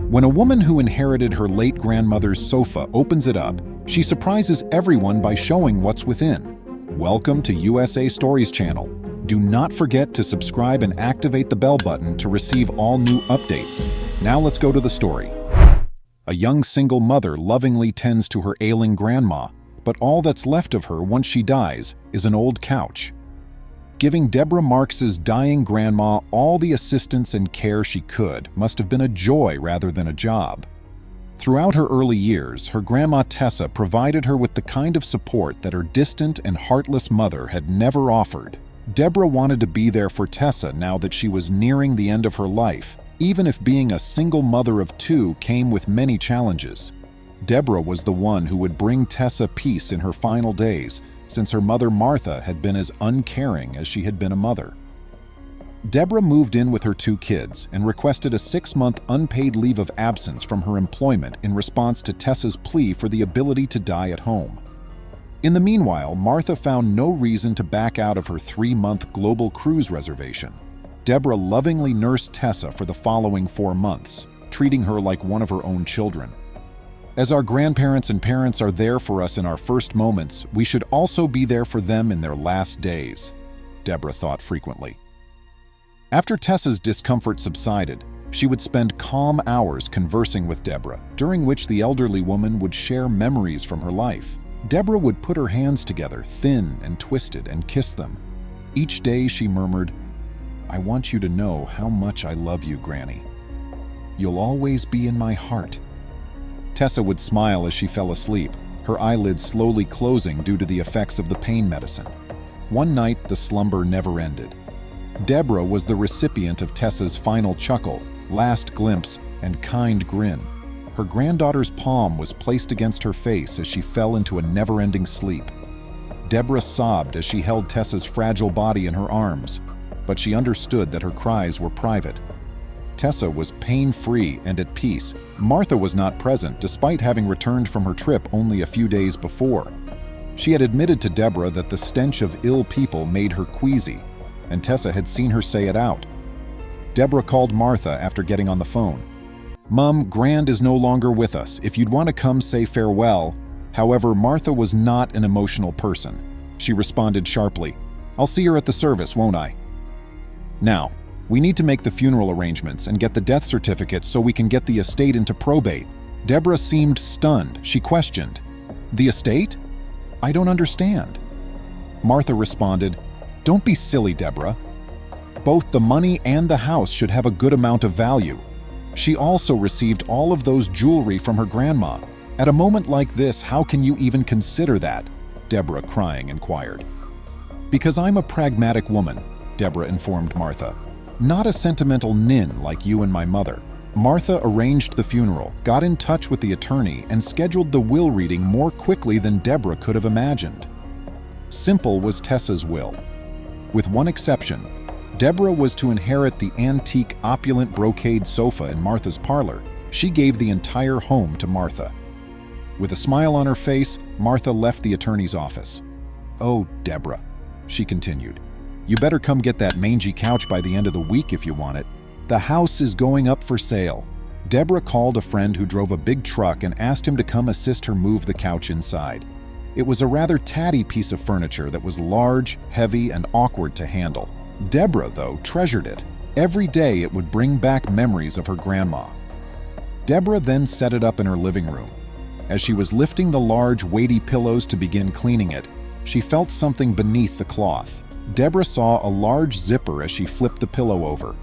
When a woman who inherited her late grandmother's sofa opens it up, she surprises everyone by showing what's within. Welcome to USA Stories channel. Do not forget to subscribe and activate the bell button to receive all new updates. Now let's go to the story. A young single mother lovingly tends to her ailing grandma, but all that's left of her once she dies is an old couch. Giving Deborah Marks's dying grandma all the assistance and care she could must have been a joy rather than a job. Throughout her early years, her grandma Tessa provided her with the kind of support that her distant and heartless mother had never offered. Deborah wanted to be there for Tessa now that she was nearing the end of her life, even if being a single mother of two came with many challenges. Deborah was the one who would bring Tessa peace in her final days, since her mother Martha had been as uncaring as she had been a mother. Deborah moved in with her two kids and requested a 6-month unpaid leave of absence from her employment in response to Tessa's plea for the ability to die at home. In the meanwhile, Martha found no reason to back out of her 3-month global cruise reservation. Deborah lovingly nursed Tessa for the following 4 months, treating her like one of her own children. As our grandparents and parents are there for us in our first moments, we should also be there for them in their last days, Deborah thought frequently. After Tessa's discomfort subsided, she would spend calm hours conversing with Deborah, during which the elderly woman would share memories from her life. Deborah would put her hands together, thin and twisted, and kiss them. Each day she murmured, "I want you to know how much I love you, Granny. You'll always be in my heart." Tessa would smile as she fell asleep, her eyelids slowly closing due to the effects of the pain medicine. One night, the slumber never ended. Deborah was the recipient of Tessa's final chuckle, last glimpse, and kind grin. Her granddaughter's palm was placed against her face as she fell into a never-ending sleep. Deborah sobbed as she held Tessa's fragile body in her arms, but she understood that her cries were private. Tessa was pain-free and at peace. Martha was not present, despite having returned from her trip only a few days before. She had admitted to Deborah that the stench of ill people made her queasy, and Tessa had seen her say it out. Deborah called Martha after getting on the phone. "Mum, Grand is no longer with us. If you'd want to come, say farewell." However, Martha was not an emotional person. She responded sharply, "I'll see her at the service, won't I? Now, we need to make the funeral arrangements and get the death certificate so we can get the estate into probate." Deborah seemed stunned. She questioned, "The estate? I don't understand." Martha responded, "Don't be silly, Deborah. Both the money and the house should have a good amount of value. She also received all of those jewelry from her grandma. At a moment like this, how can you even consider that?" Deborah, crying, inquired. "Because I'm a pragmatic woman," Deborah informed Martha. "Not a sentimental nin like you and my mother." Martha arranged the funeral, got in touch with the attorney, and scheduled the will reading more quickly than Deborah could have imagined. Simple was Tessa's will. With one exception, Deborah was to inherit the antique, opulent brocade sofa in Martha's parlor. She gave the entire home to Martha. With a smile on her face, Martha left the attorney's office. "Oh, Deborah," she continued, "you better come get that mangy couch by the end of the week if you want it. The house is going up for sale." Deborah called a friend who drove a big truck and asked him to come assist her move the couch inside. It was a rather tatty piece of furniture that was large, heavy, and awkward to handle. Deborah, though, treasured it. Every day it would bring back memories of her grandma. Deborah then set it up in her living room. As she was lifting the large, weighty pillows to begin cleaning it, she felt something beneath the cloth. Deborah saw a large zipper as she flipped the pillow over.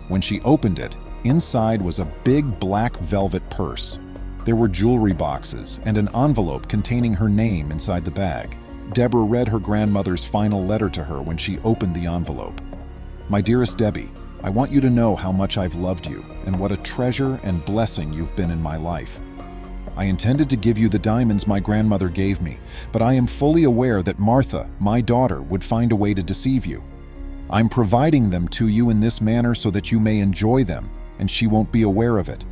When she opened it, inside was a big black velvet purse. There were jewelry boxes and an envelope containing her name inside the bag. Deborah read her grandmother's final letter to her when she opened the envelope. "My dearest Debbie, I want you to know how much I've loved you and what a treasure and blessing you've been in my life. I intended to give you the diamonds my grandmother gave me, but I am fully aware that Martha, my daughter, would find a way to deceive you. I'm providing them to you in this manner so that you may enjoy them, and she won't be aware of it.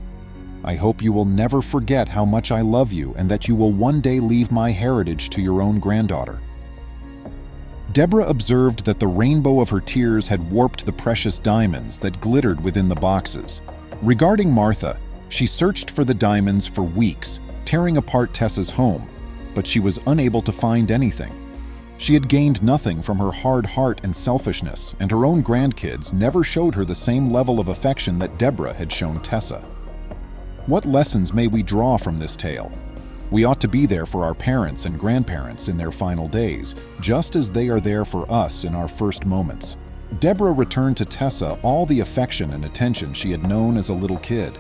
I hope you will never forget how much I love you and that you will one day leave my heritage to your own granddaughter." Deborah observed that the rainbow of her tears had warped the precious diamonds that glittered within the boxes. Regarding Martha, She searched for the diamonds for weeks, tearing apart Tessa's home, but she was unable to find anything. She had gained nothing from her hard heart and selfishness, and her own grandkids never showed her the same level of affection that Deborah had shown Tessa. What lessons may we draw from this tale? We ought to be there for our parents and grandparents in their final days, just as they are there for us in our first moments. Deborah returned to Tessa all the affection and attention she had known as a little kid.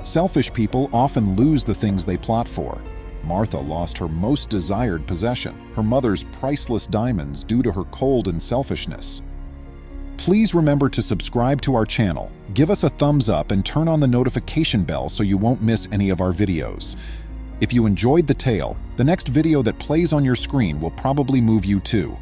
Selfish people often lose the things they plot for. Martha lost her most desired possession, her mother's priceless diamonds, due to her cold and selfishness. Please remember to subscribe to our channel, give us a thumbs up, and turn on the notification bell so you won't miss any of our videos. If you enjoyed the tale, the next video that plays on your screen will probably move you too.